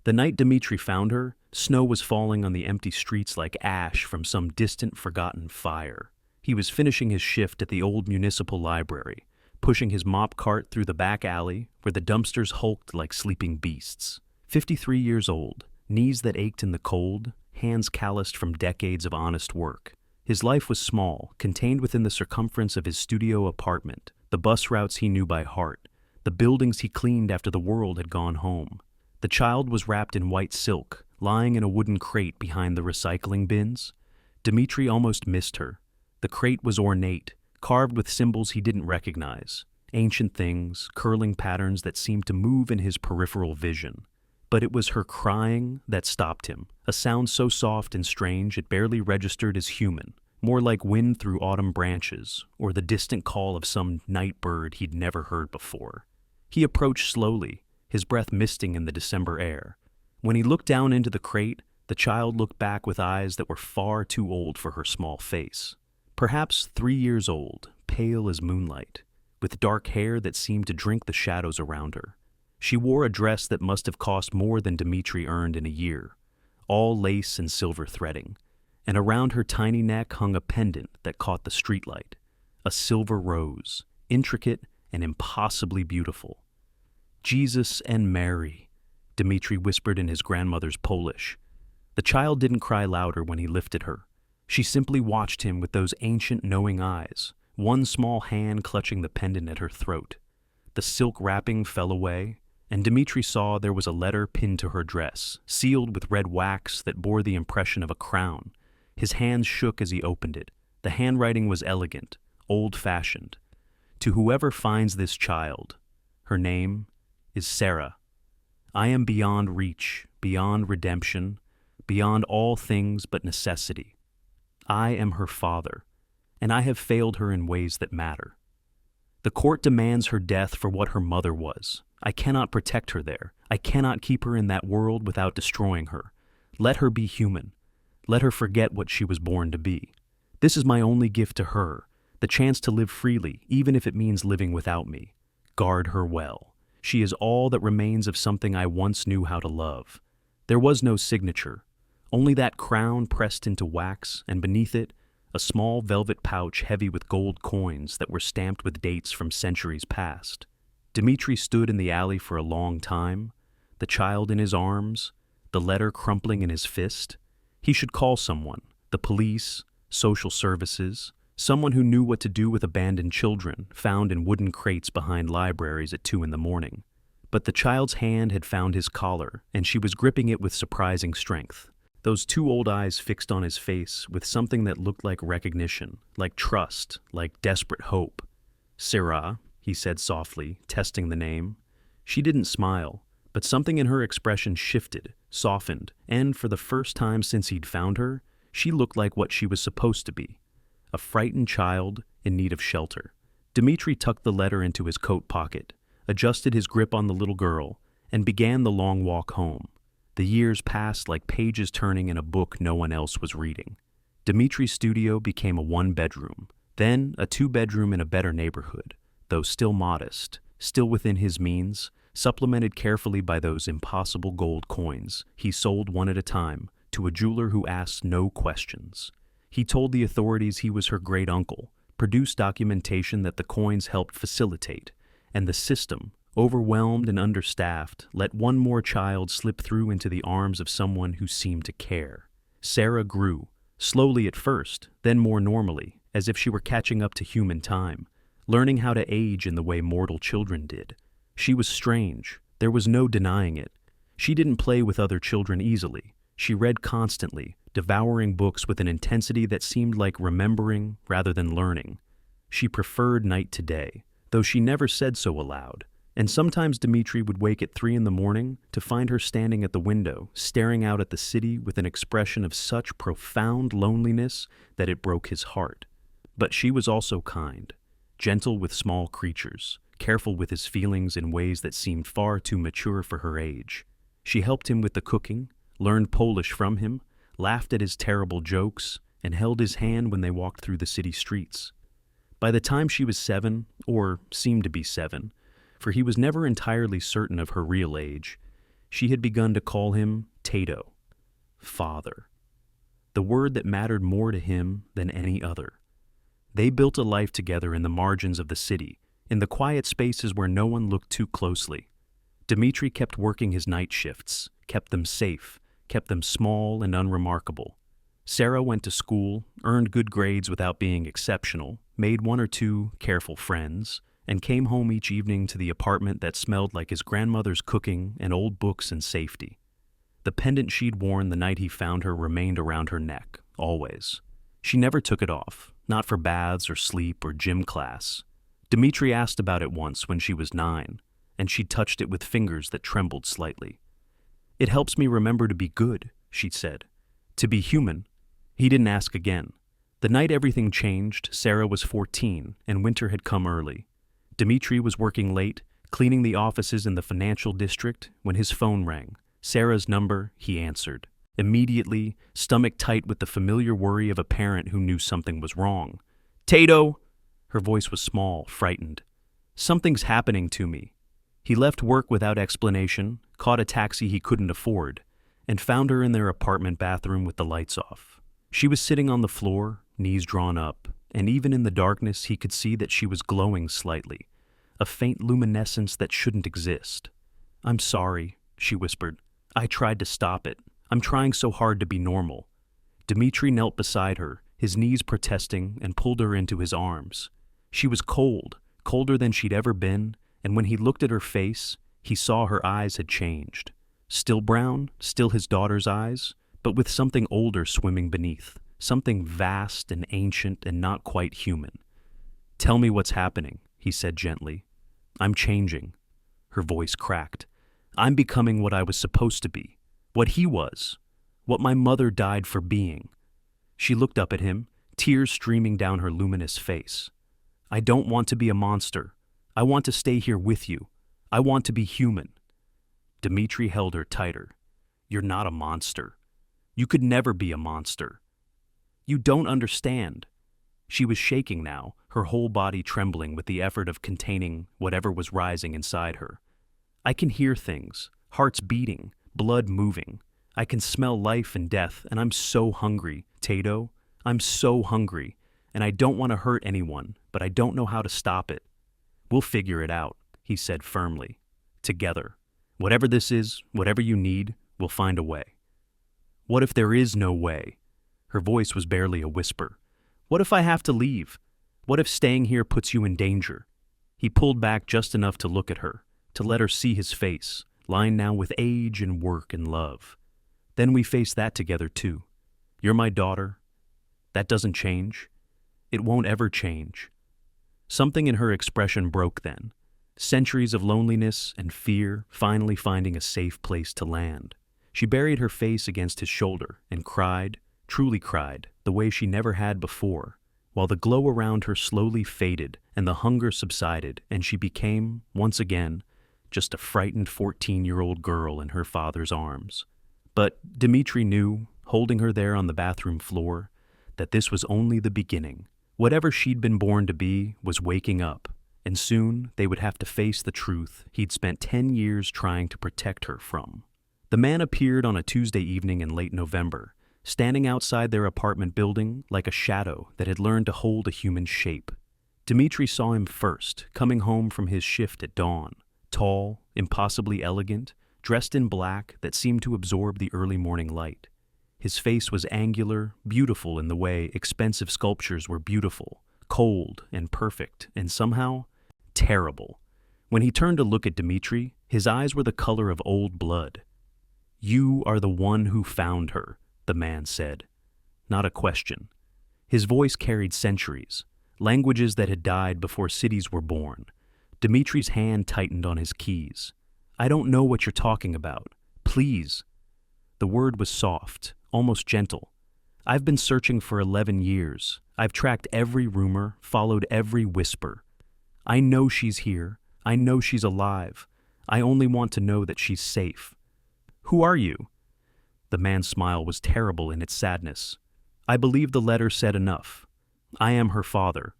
The night Dmitri found her, snow was falling on the empty streets like ash from some distant, forgotten fire. He was finishing his shift at the old municipal library, pushing his mop cart through the back alley where the dumpsters hulked like sleeping beasts. 53 years old, knees that ached in the cold, hands calloused from decades of honest work. His life was small, contained within the circumference of his studio apartment, the bus routes he knew by heart, the buildings he cleaned after the world had gone home. The child was wrapped in white silk, lying in a wooden crate behind the recycling bins. Dmitri almost missed her. The crate was ornate, carved with symbols he didn't recognize, ancient things, curling patterns that seemed to move in his peripheral vision. But it was her crying that stopped him, a sound so soft and strange it barely registered as human, more like wind through autumn branches, or the distant call of some night bird he'd never heard before. He approached slowly, his breath misting in the December air. When he looked down into the crate, the child looked back with eyes that were far too old for her small face. Perhaps 3 years old, pale as moonlight, with dark hair that seemed to drink the shadows around her. She wore a dress that must have cost more than Dmitri earned in a year, all lace and silver threading, and around her tiny neck hung a pendant that caught the streetlight, a silver rose, intricate and impossibly beautiful. "Jesus and Mary," Dmitri whispered in his grandmother's Polish. The child didn't cry louder when he lifted her. She simply watched him with those ancient knowing eyes, one small hand clutching the pendant at her throat. The silk wrapping fell away, and Dmitri saw there was a letter pinned to her dress, sealed with red wax that bore the impression of a crown. His hands shook as he opened it. The handwriting was elegant, old-fashioned. "To whoever finds this child, her name is Sarah. I am beyond reach, beyond redemption, beyond all things but necessity. I am her father, and I have failed her in ways that matter. The court demands her death for what her mother was. I cannot protect her there. I cannot keep her in that world without destroying her. Let her be human. Let her forget what she was born to be. This is my only gift to her, the chance to live freely, even if it means living without me. Guard her well. She is all that remains of something I once knew how to love." There was no signature, only that crown pressed into wax, and beneath it, a small velvet pouch heavy with gold coins that were stamped with dates from centuries past. Dmitri stood in the alley for a long time, the child in his arms, the letter crumpling in his fist. He should call someone, the police, social services, someone who knew what to do with abandoned children found in wooden crates behind libraries at 2 a.m. But the child's hand had found his collar, and she was gripping it with surprising strength. Those 2 old eyes fixed on his face with something that looked like recognition, like trust, like desperate hope. "Sarah," he said softly, testing the name. She didn't smile, but something in her expression shifted, softened, and for the first time since he'd found her, she looked like what she was supposed to be, a frightened child in need of shelter. Dmitri tucked the letter into his coat pocket, adjusted his grip on the little girl, and began the long walk home. The years passed like pages turning in a book no one else was reading. Dmitri's studio became a 1-bedroom, then a 2-bedroom in a better neighborhood, though still modest, still within his means, supplemented carefully by those impossible gold coins he sold one at a time to a jeweler who asked no questions. He told the authorities he was her great-uncle, produced documentation that the coins helped facilitate, and the system, overwhelmed and understaffed, let one more child slip through into the arms of someone who seemed to care. Sarah grew, slowly at first, then more normally, as if she were catching up to human time, learning how to age in the way mortal children did. She was strange. There was no denying it. She didn't play with other children easily. She read constantly, devouring books with an intensity that seemed like remembering rather than learning. She preferred night to day, though she never said so aloud. And sometimes Dmitri would wake at 3 a.m. to find her standing at the window, staring out at the city with an expression of such profound loneliness that it broke his heart. But she was also kind, gentle with small creatures, careful with his feelings in ways that seemed far too mature for her age. She helped him with the cooking, learned Polish from him, laughed at his terrible jokes, and held his hand when they walked through the city streets. By the time she was 7, or seemed to be 7, for he was never entirely certain of her real age, She had begun to call him Tato, father, the word that mattered more to him than any other. They built a life together in the margins of the city, in the quiet spaces where no one looked too closely. Dmitri kept working his night shifts, kept them safe, kept them small and unremarkable. Sarah went to school, earned good grades without being exceptional, made one or two careful friends, and came home each evening to the apartment that smelled like his grandmother's cooking and old books and safety. The pendant she'd worn the night he found her remained around her neck, always. She never took it off, not for baths or sleep or gym class. Dmitri asked about it once when she was 9, and she touched it with fingers that trembled slightly. "It helps me remember to be good," she said. "To be human." He didn't ask again. The night everything changed, Sarah was 14, and winter had come early. Dmitri was working late, cleaning the offices in the financial district, when his phone rang. Sarah's number, he answered. Immediately, stomach tight with the familiar worry of a parent who knew something was wrong. "Tato!" Her voice was small, frightened. "Something's happening to me." He left work without explanation, caught a taxi he couldn't afford, and found her in their apartment bathroom with the lights off. She was sitting on the floor, knees drawn up, and even in the darkness he could see that she was glowing slightly, a faint luminescence that shouldn't exist. "I'm sorry," she whispered. "I tried to stop it. I'm trying so hard to be normal." Dmitri knelt beside her, his knees protesting, and pulled her into his arms. She was cold, colder than she'd ever been, and when he looked at her face, he saw her eyes had changed. Still brown, still his daughter's eyes, but with something older swimming beneath, something vast and ancient and not quite human. "Tell me what's happening," he said gently. "I'm changing." Her voice cracked. "I'm becoming what I was supposed to be, what he was, what my mother died for being." She looked up at him, tears streaming down her luminous face. "I don't want to be a monster. I want to stay here with you. I want to be human." Dmitri held her tighter. "You're not a monster. You could never be a monster. You don't understand." She was shaking now, her whole body trembling with the effort of containing whatever was rising inside her. "I can hear things, hearts beating, blood moving. I can smell life and death, and I'm so hungry, Tato. I'm so hungry, and I don't want to hurt anyone, but I don't know how to stop it." "We'll figure it out," he said firmly. "Together. Whatever this is, whatever you need, we'll find a way." "What if there is no way?" Her voice was barely a whisper. "What if I have to leave? What if staying here puts you in danger?" He pulled back just enough to look at her, to let her see his face, lined now with age and work and love. "Then we face that together too. You're my daughter. That doesn't change. It won't ever change." Something in her expression broke then. Centuries of loneliness and fear finally finding a safe place to land. She buried her face against his shoulder and cried, truly cried, the way she never had before, while the glow around her slowly faded and the hunger subsided, and she became, once again, just a frightened 14-year-old girl in her father's arms. But Dmitri knew, holding her there on the bathroom floor, that this was only the beginning. Whatever she'd been born to be was waking up, and soon they would have to face the truth he'd spent 10 years trying to protect her from. The man appeared on a Tuesday evening in late November, standing outside their apartment building like a shadow that had learned to hold a human shape. Dmitri saw him first, coming home from his shift at dawn, tall, impossibly elegant, dressed in black that seemed to absorb the early morning light. His face was angular, beautiful in the way expensive sculptures were beautiful, cold and perfect, and somehow terrible. When he turned to look at Dmitri, his eyes were the color of old blood. "You are the one who found her," the man said. Not a question. His voice carried centuries, languages that had died before cities were born. Dmitri's hand tightened on his keys. "I don't know what you're talking about. Please." The word was soft, almost gentle. "I've been searching for 11 years. I've tracked every rumor, followed every whisper. I know she's here. I know she's alive. I only want to know that she's safe." "Who are you?" The man's smile was terrible in its sadness. "I believe the letter said enough. I am her father.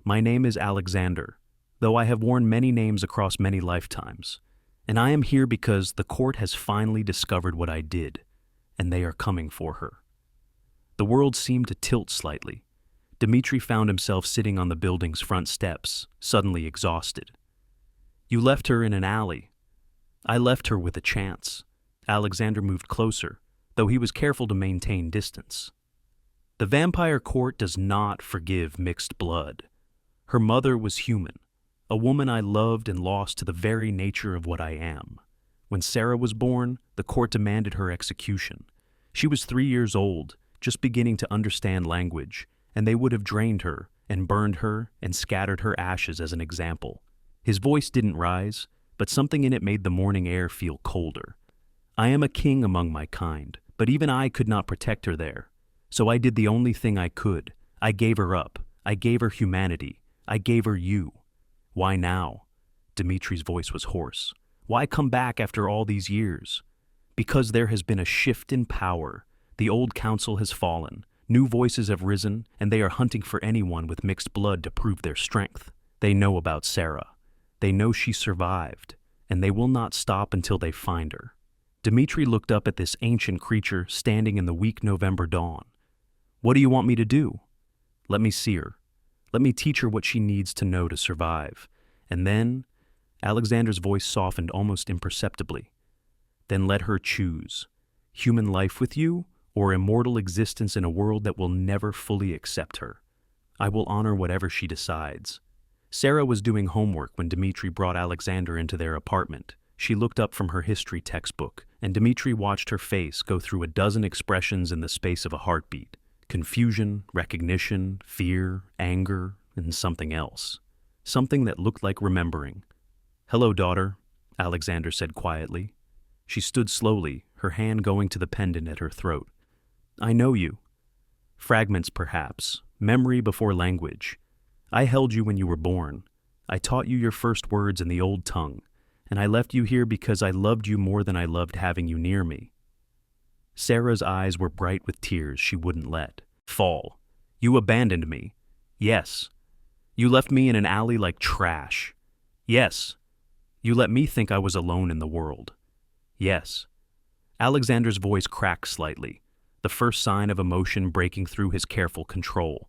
My name is Alexander, though I have worn many names across many lifetimes. And I am here because the court has finally discovered what I did, and they are coming for her." The world seemed to tilt slightly. Dmitri found himself sitting on the building's front steps, suddenly exhausted. "You left her in an alley." "I left her with a chance." Alexander moved closer, though he was careful to maintain distance. "The vampire court does not forgive mixed blood. Her mother was human, a woman I loved and lost to the very nature of what I am. When Sarah was born, the court demanded her execution. She was 3 years old, just beginning to understand language, and they would have drained her and burned her and scattered her ashes as an example." His voice didn't rise, but something in it made the morning air feel colder. "I am a king among my kind, but even I could not protect her there. So I did the only thing I could. I gave her up. I gave her humanity. I gave her you. Why now?" Dmitri's voice was hoarse. "Why come back after all these years?" "Because there has been a shift in power. The old council has fallen. New voices have risen, and they are hunting for anyone with mixed blood to prove their strength. They know about Sarah. They know she survived, and they will not stop until they find her." Dmitri looked up at this ancient creature standing in the weak November dawn. "What do you want me to do?" "Let me see her. Let me teach her what she needs to know to survive. And then," Alexander's voice softened almost imperceptibly, "then let her choose. Human life with you, or immortal existence in a world that will never fully accept her. I will honor whatever she decides." Sarah was doing homework when Dmitri brought Alexander into their apartment. She looked up from her history textbook, and Dmitri watched her face go through a dozen expressions in the space of a heartbeat: confusion, recognition, fear, anger, and something else. Something that looked like remembering. "Hello, daughter," Alexander said quietly. She stood slowly, her hand going to the pendant at her throat. "I know you." "Fragments, perhaps. Memory before language. I held you when you were born. I taught you your first words in the old tongue, and I left you here because I loved you more than I loved having you near me." Sarah's eyes were bright with tears she wouldn't let fall. "You abandoned me." "Yes." "You left me in an alley like trash." "Yes." "You let me think I was alone in the world." "Yes." Alexander's voice cracked slightly, the first sign of emotion breaking through his careful control.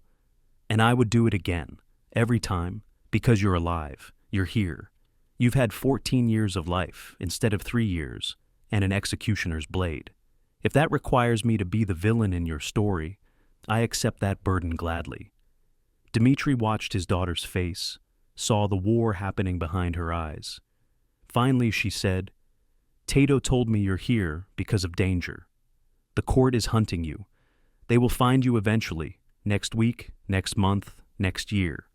"And I would do it again. Every time, because you're alive, you're here. You've had 14 years of life instead of 3 years, and an executioner's blade. If that requires me to be the villain in your story, I accept that burden gladly." Dmitri watched his daughter's face, saw the war happening behind her eyes. Finally, she said, "Tato told me you're here because of danger. The court is hunting you. They will find you eventually, next week, next month, next year.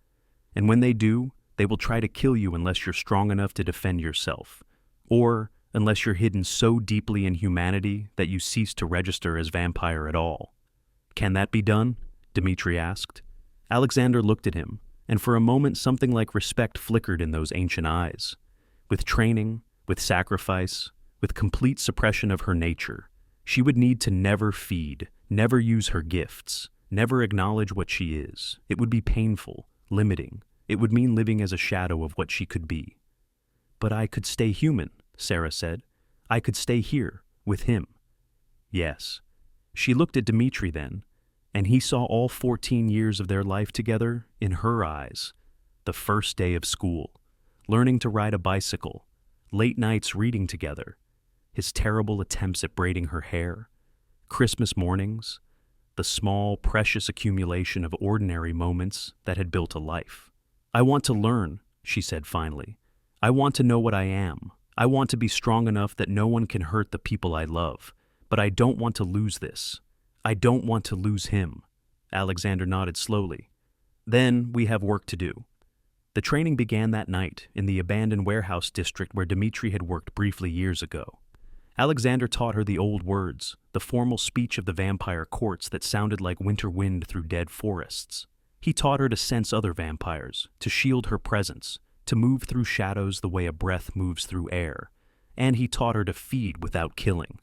And when they do, they will try to kill you unless you're strong enough to defend yourself, or unless you're hidden so deeply in humanity that you cease to register as vampire at all." "Can that be done?" Dmitri asked. Alexander looked at him, and for a moment something like respect flickered in those ancient eyes. With training, with sacrifice, with complete suppression of her nature, she would need to never feed, never use her gifts, never acknowledge what she is. It would be painful, limiting. It would mean living as a shadow of what she could be. "But I could stay human," Sarah said. "I could stay here, with him." "Yes." She looked at Dmitri then, and he saw all 14 years of their life together in her eyes. The first day of school, learning to ride a bicycle, late nights reading together, his terrible attempts at braiding her hair, Christmas mornings, the small, precious accumulation of ordinary moments that had built a life. "I want to learn," she said finally. "I want to know what I am. I want to be strong enough that no one can hurt the people I love. But I don't want to lose this. I don't want to lose him." Alexander nodded slowly. "Then we have work to do." The training began that night in the abandoned warehouse district where Dmitri had worked briefly years ago. Alexander taught her the old words, the formal speech of the vampire courts that sounded like winter wind through dead forests. He taught her to sense other vampires, to shield her presence, to move through shadows the way a breath moves through air, and he taught her to feed without killing.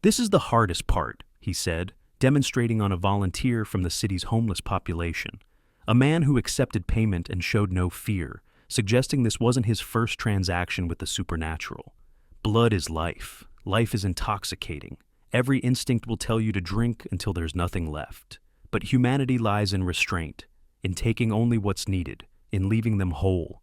"This is the hardest part," he said, demonstrating on a volunteer from the city's homeless population, a man who accepted payment and showed no fear, suggesting this wasn't his first transaction with the supernatural. Blood is life. Life is intoxicating. Every instinct will tell you to drink until there's nothing left. But humanity lies in restraint, in taking only what's needed, in leaving them whole.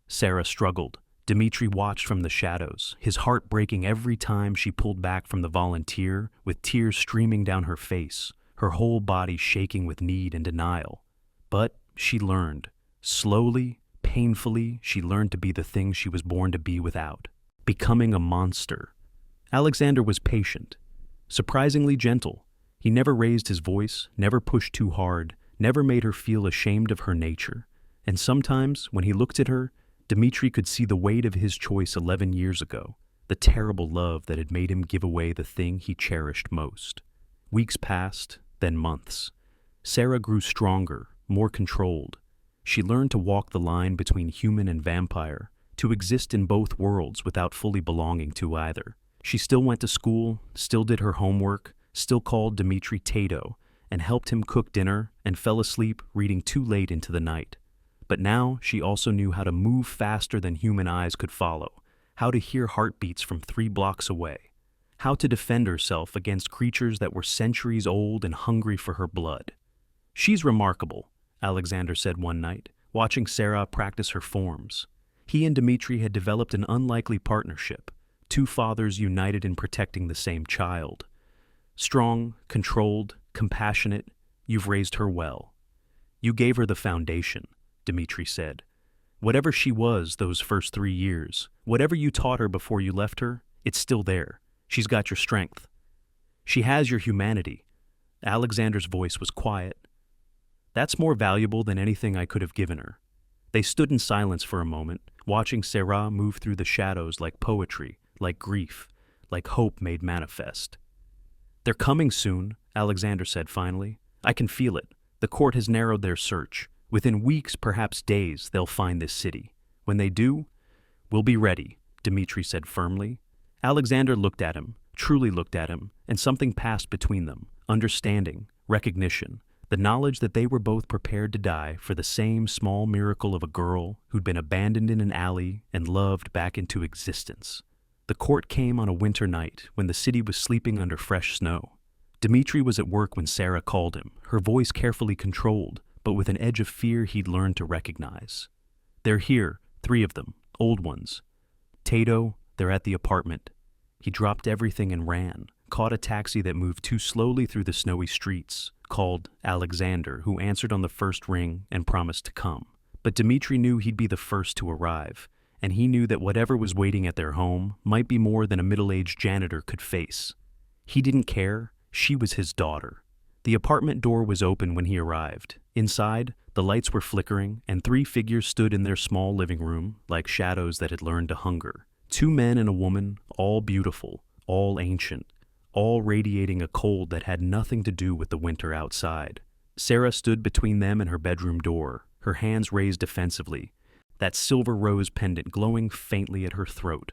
Sarah struggled. Dmitri watched from the shadows, his heart breaking every time she pulled back from the volunteer, with tears streaming down her face, her whole body shaking with need and denial. But she learned. Slowly, painfully, she learned to be the thing she was born to be without. Becoming a monster. Alexander was patient, surprisingly gentle. He never raised his voice, never pushed too hard, never made her feel ashamed of her nature. And sometimes, when he looked at her, Dmitri could see the weight of his choice 11 years ago, the terrible love that had made him give away the thing he cherished most. Weeks passed, then months. Sarah grew stronger, more controlled. She learned to walk the line between human and vampire, to exist in both worlds without fully belonging to either. She still went to school, still did her homework, still called Dmitri Tato, and helped him cook dinner, and fell asleep reading too late into the night. But now she also knew how to move faster than human eyes could follow, how to hear heartbeats from 3 blocks away, how to defend herself against creatures that were centuries old and hungry for her blood. "She's remarkable," Alexander said one night, watching Sarah practice her forms. He and Dmitri had developed an unlikely partnership, 2 fathers united in protecting the same child. "Strong, controlled, compassionate, you've raised her well. You gave her the foundation," Dmitri said. "Whatever she was those first 3 years, whatever you taught her before you left her, it's still there. She's got your strength. She has your humanity." Alexander's voice was quiet. "That's more valuable than anything I could have given her." They stood in silence for a moment, watching Sarah move through the shadows like poetry, like grief, like hope made manifest. "They're coming soon," Alexander said finally. "I can feel it. The court has narrowed their search. Within weeks, perhaps days, they'll find this city. When they do, we'll be ready," Dmitri said firmly. Alexander looked at him, truly looked at him, and something passed between them, understanding, recognition, the knowledge that they were both prepared to die for the same small miracle of a girl who'd been abandoned in an alley and loved back into existence. The court came on a winter night when the city was sleeping under fresh snow. Dmitri was at work when Sarah called him, her voice carefully controlled, but with an edge of fear he'd learned to recognize. "They're here, 3 of them, old ones. Tato, they're at the apartment." He dropped everything and ran, caught a taxi that moved too slowly through the snowy streets, called Alexander, who answered on the first ring and promised to come. But Dmitri knew he'd be the first to arrive, and he knew that whatever was waiting at their home might be more than a middle-aged janitor could face. He didn't care. She was his daughter. The apartment door was open when he arrived. Inside, the lights were flickering, and 3 figures stood in their small living room, like shadows that had learned to hunger. 2 men and a woman, all beautiful, all ancient, all radiating a cold that had nothing to do with the winter outside. Sarah stood between them and her bedroom door, her hands raised defensively, that silver rose pendant glowing faintly at her throat.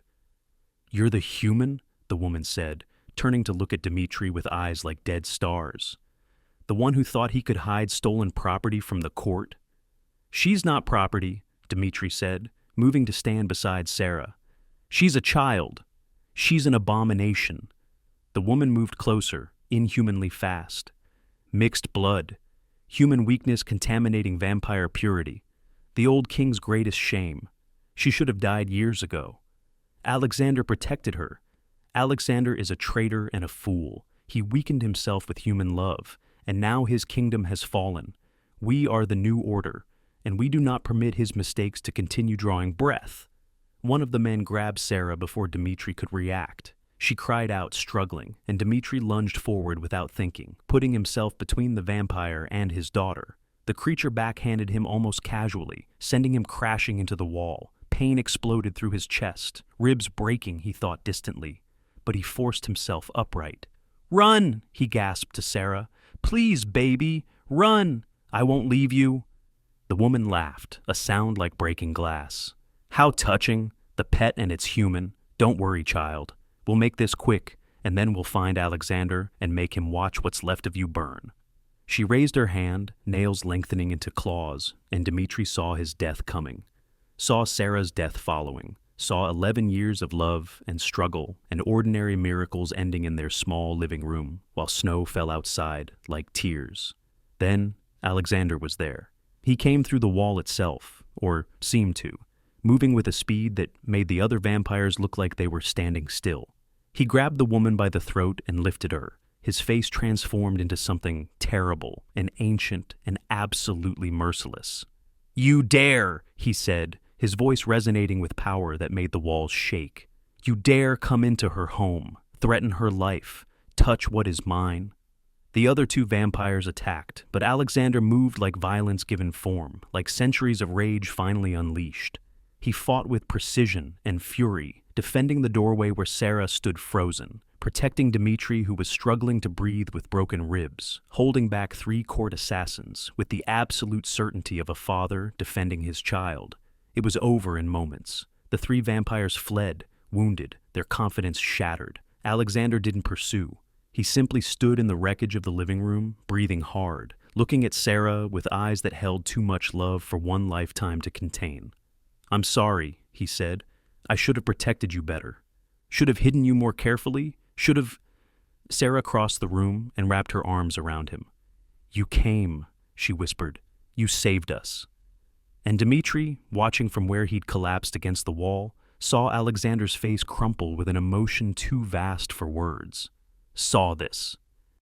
"You're the human?" the woman said, turning to look at Dmitri with eyes like dead stars. "The one who thought he could hide stolen property from the court?" "She's not property," Dmitri said, moving to stand beside Sarah. "She's a child. She's an abomination." The woman moved closer, inhumanly fast. "Mixed blood. Human weakness contaminating vampire purity. The old king's greatest shame. She should have died years ago. Alexander protected her. Alexander is a traitor and a fool. He weakened himself with human love, and now his kingdom has fallen. We are the new order, and we do not permit his mistakes to continue drawing breath." One of the men grabbed Sarah before Dmitri could react. She cried out, struggling, and Dmitri lunged forward without thinking, putting himself between the vampire and his daughter. The creature backhanded him almost casually, sending him crashing into the wall. Pain exploded through his chest, ribs breaking, he thought distantly. But he forced himself upright. "Run!" he gasped to Sarah. "Please, baby, run! I won't leave you." The woman laughed, a sound like breaking glass. "How touching! The pet and its human. Don't worry, child. We'll make this quick, and then we'll find Alexander and make him watch what's left of you burn." She raised her hand, nails lengthening into claws, and Dmitri saw his death coming. saw Sarah's death following, saw 11 years of love and struggle and ordinary miracles ending in their small living room while snow fell outside like tears. Then Alexander was there. He came through the wall itself, or seemed to, moving with a speed that made the other vampires look like they were standing still. He grabbed the woman by the throat and lifted her, his face transformed into something terrible and ancient and absolutely merciless. "You dare," he said, his voice resonating with power that made the walls shake. "You dare come into her home, threaten her life, touch what is mine." The other two vampires attacked, but Alexander moved like violence given form, like centuries of rage finally unleashed. He fought with precision and fury, defending the doorway where Sarah stood frozen, protecting Dmitri, who was struggling to breathe with broken ribs, holding back 3 court assassins with the absolute certainty of a father defending his child. It was over in moments. The 3 vampires fled, wounded, their confidence shattered. Alexander didn't pursue. He simply stood in the wreckage of the living room, breathing hard, looking at Sarah with eyes that held too much love for one lifetime to contain. "I'm sorry," he said. "I should have protected you better. Should have hidden you more carefully. Should have—" Sarah crossed the room and wrapped her arms around him. "You came," she whispered. "You saved us." And Dmitri, watching from where he'd collapsed against the wall, saw Alexander's face crumple with an emotion too vast for words. Saw this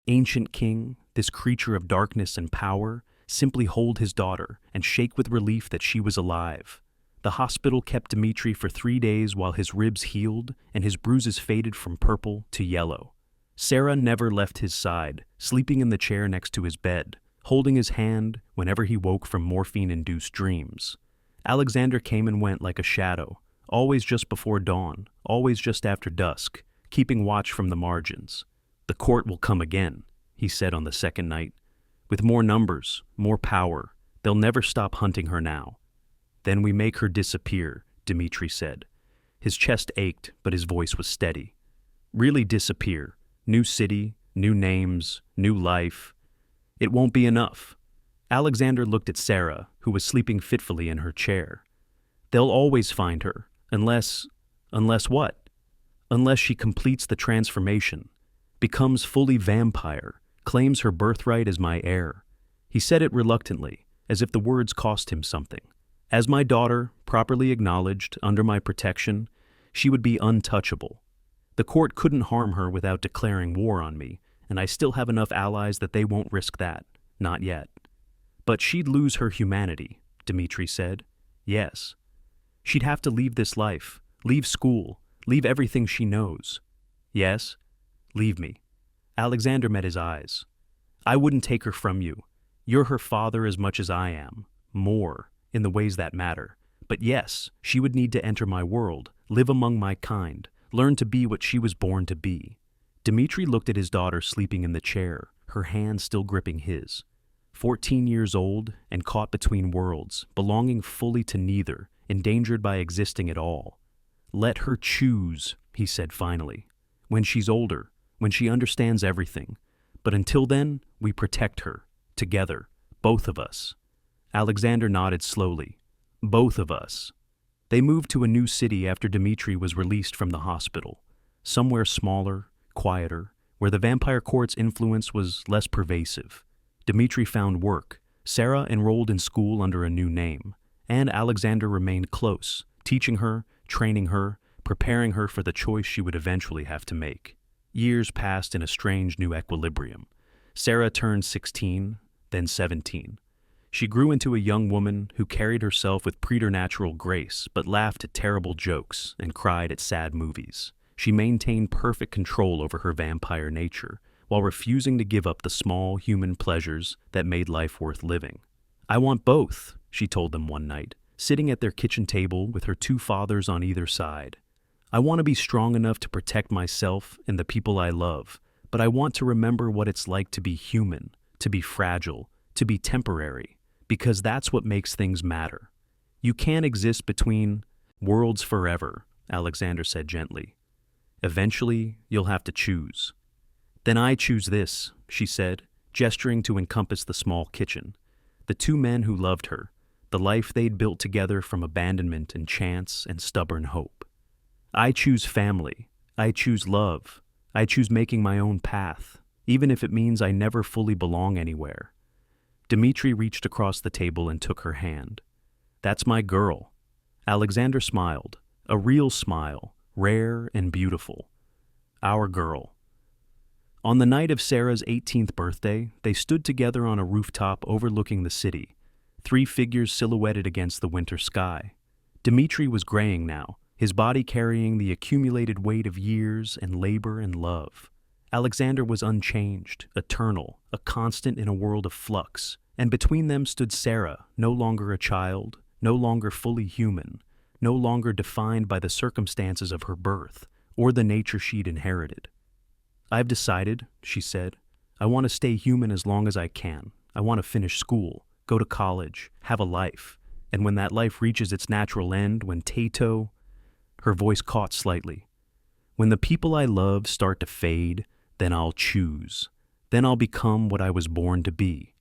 ancient king, this creature of darkness and power, simply hold his daughter and shake with relief that she was alive. The hospital kept Dmitri for 3 days while his ribs healed and his bruises faded from purple to yellow. Sarah never left his side, sleeping in the chair next to his bed, holding his hand whenever he woke from morphine-induced dreams. Alexander came and went like a shadow, always just before dawn, always just after dusk, keeping watch from the margins. "The court will come again," he said on the second night. "With more numbers, more power. They'll never stop hunting her now." "Then we make her disappear," Dmitri said. His chest ached, but his voice was steady. "Really disappear. New city, new names, new life. It won't be enough." Alexander looked at Sarah, who was sleeping fitfully in her chair. "They'll always find her, unless what? Unless she completes the transformation, becomes fully vampire, claims her birthright as my heir." He said it reluctantly, as if the words cost him something. "As my daughter, properly acknowledged, under my protection, she would be untouchable. The court couldn't harm her without declaring war on me, and I still have enough allies that they won't risk that. Not yet." "But she'd lose her humanity," Dmitri said. "Yes. She'd have to leave this life, leave school, leave everything she knows." "Yes. Leave me." Alexander met his eyes. "I wouldn't take her from you. You're her father as much as I am. More, in the ways that matter. But yes, she would need to enter my world, live among my kind, learn to be what she was born to be." Dmitri looked at his daughter sleeping in the chair, her hand still gripping his. 14 years old and caught between worlds, belonging fully to neither, endangered by existing at all. "Let her choose," he said finally. "When she's older, when she understands everything. But until then, we protect her, together, both of us." Alexander nodded slowly. "Both of us." They moved to a new city after Dmitri was released from the hospital, somewhere smaller, quieter, where the vampire court's influence was less pervasive. Dmitri found work, Sarah enrolled in school under a new name, and Alexander remained close, teaching her, training her, preparing her for the choice she would eventually have to make. Years passed in a strange new equilibrium. Sarah turned 16, then 17. She grew into a young woman who carried herself with preternatural grace but laughed at terrible jokes and cried at sad movies. She maintained perfect control over her vampire nature while refusing to give up the small human pleasures that made life worth living. "I want both," she told them one night, sitting at their kitchen table with her 2 fathers on either side. "I want to be strong enough to protect myself and the people I love, but I want to remember what it's like to be human, to be fragile, to be temporary, because that's what makes things matter. You can't exist between worlds forever," Alexander said gently. "Eventually, you'll have to choose." "Then I choose this," she said, gesturing to encompass the small kitchen. The 2 men who loved her, the life they'd built together from abandonment and chance and stubborn hope. I choose family. I choose love. I choose making my own path, even if it means I never fully belong anywhere. Dmitri reached across the table and took her hand. That's my girl. Alexander smiled, a real smile, rare and beautiful. Our girl. On the night of Sarah's 18th birthday, they stood together on a rooftop overlooking the city, 3 figures silhouetted against the winter sky. Dmitri was graying now, his body carrying the accumulated weight of years and labor and love. Alexander was unchanged, eternal, a constant in a world of flux, and between them stood Sarah, no longer a child, no longer fully human, no longer defined by the circumstances of her birth or the nature she'd inherited. I've decided, she said, I want to stay human as long as I can. I want to finish school, go to college, have a life. And when that life reaches its natural end, when Tato, her voice caught slightly, when the people I love start to fade, then I'll choose. Then I'll become what I was born to be.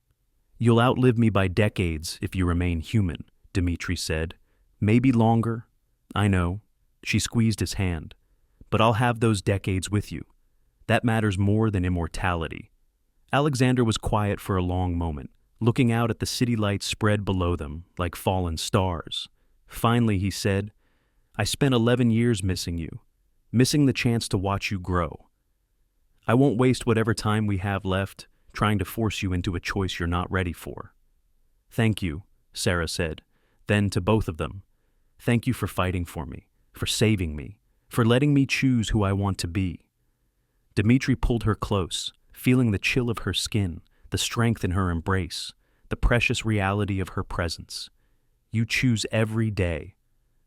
You'll outlive me by decades if you remain human, Dmitri said. Maybe longer. I know. She squeezed his hand. But I'll have those decades with you. That matters more than immortality. Alexander was quiet for a long moment, looking out at the city lights spread below them like fallen stars. Finally, he said, I spent 11 years missing you, missing the chance to watch you grow. I won't waste whatever time we have left trying to force you into a choice you're not ready for. Thank you, Sarah said. Then to both of them, thank you for fighting for me, for saving me, for letting me choose who I want to be. Dmitri pulled her close, feeling the chill of her skin, the strength in her embrace, the precious reality of her presence. You choose every day.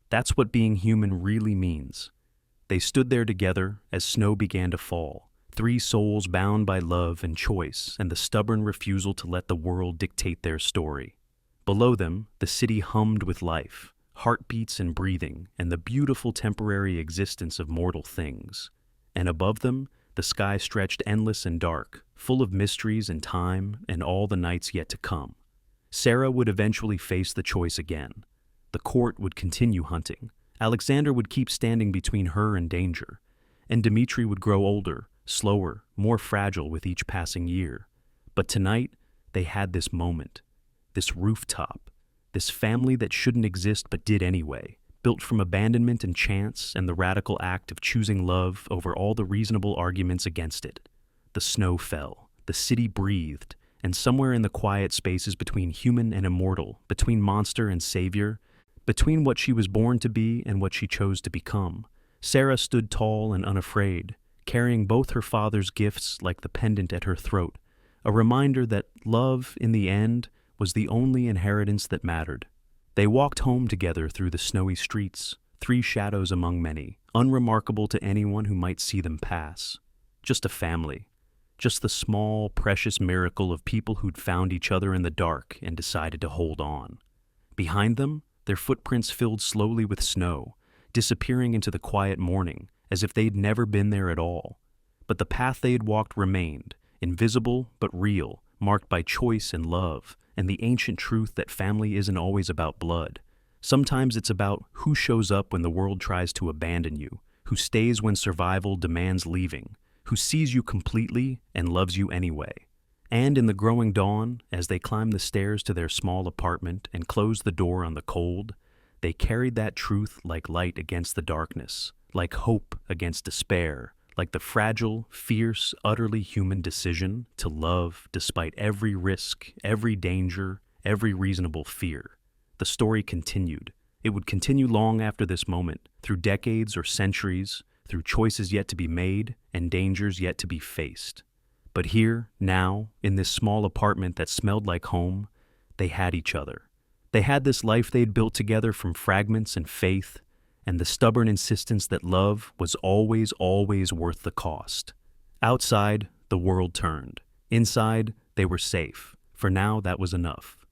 That's what being human really means. They stood there together as snow began to fall, 3 souls bound by love and choice and the stubborn refusal to let the world dictate their story. Below them, the city hummed with life, heartbeats and breathing, and the beautiful temporary existence of mortal things. And above them, the sky stretched endless and dark, full of mysteries and time and all the nights yet to come. Sarah would eventually face the choice again. The court would continue hunting. Alexander would keep standing between her and danger. And Dmitri would grow older, slower, more fragile with each passing year. But tonight, they had this moment, this rooftop, this family that shouldn't exist but did anyway, built from abandonment and chance and the radical act of choosing love over all the reasonable arguments against it. The snow fell, the city breathed, and somewhere in the quiet spaces between human and immortal, between monster and savior, between what she was born to be and what she chose to become, Sarah stood tall and unafraid, carrying both her father's gifts like the pendant at her throat, a reminder that love, in the end, was the only inheritance that mattered. They walked home together through the snowy streets, 3 shadows among many, unremarkable to anyone who might see them pass. Just a family. Just the small, precious miracle of people who'd found each other in the dark and decided to hold on. Behind them, their footprints filled slowly with snow, disappearing into the quiet morning, as if they'd never been there at all. But the path they had walked remained, invisible but real, marked by choice and love, and the ancient truth that family isn't always about blood. Sometimes it's about who shows up when the world tries to abandon you, who stays when survival demands leaving, who sees you completely and loves you anyway. And in the growing dawn, as they climbed the stairs to their small apartment and closed the door on the cold, they carried that truth like light against the darkness, like hope against despair, like the fragile, fierce, utterly human decision to love despite every risk, every danger, every reasonable fear. The story continued. It would continue long after this moment, through decades or centuries, through choices yet to be made and dangers yet to be faced. But here, now, in this small apartment that smelled like home, they had each other. They had this life they'd built together from fragments and faith, and the stubborn insistence that love was always, always worth the cost. Outside, the world turned. Inside, they were safe. For now, that was enough.